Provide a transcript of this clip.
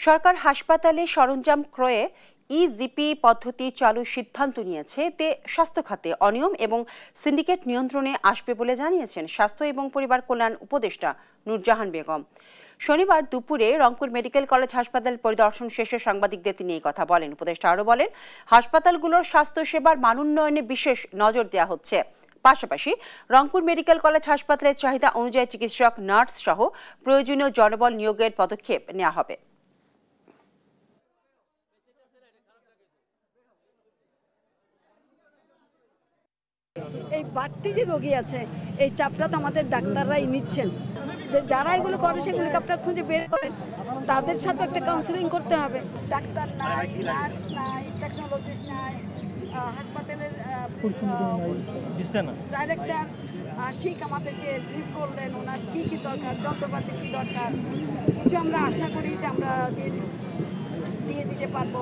সরকার হাসপাতালে সরঞ্জাম ক্রয়ে ইজিপি পদ্ধতি চালুর সিদ্ধান্ত নিয়েছে, এতে স্বাস্থ্য খাতে অনিয়ম এবং সিন্ডিকেট নিয়ন্ত্রণে আসবে বলে জানিয়েছেন স্বাস্থ্য এবং পরিবার কল্যাণ উপদেষ্টা নূরজাহান বেগম। শনিবার দুপুরে রংপুর মেডিকেল কলেজ হাসপাতাল পরিদর্শন শেষে সাংবাদিকদের তিনি এই কথা বলেন। উপদেষ্টা আরও বলেন, হাসপাতালগুলোর স্বাস্থ্যসেবার মান উন্নয়নে বিশেষ নজর দেওয়া হচ্ছে। পাশাপাশি রংপুর মেডিকেল কলেজ হাসপাতালের চাহিদা অনুযায়ী চিকিৎসক, নার্স সহ প্রয়োজনীয় জনবল নিয়োগের পদক্ষেপ নেওয়া হবে। এই বাড়তি যে রোগী আছে, এই চাপটা তো আমাদের ডাক্তাররাই নিচ্ছেন। যে যারা এগুলো করে সেগুলোকে আপনারা খুঁজে বের করেন, তাদের সাথে একটা কাউন্সিলিং করতে হবে। ডাক্তার নাই, নার্স নাই, টেকনোলজিস্ট নাই, হাসপাতালের ডাইরেক্টর ঠিক আমাদেরকে ব্রিফ করলেন ওনার কী কী দরকার, যন্ত্রপাতি কী দরকার, কিছু আমরা আশা করি যে আমরা দিয়ে দিতে পারবো।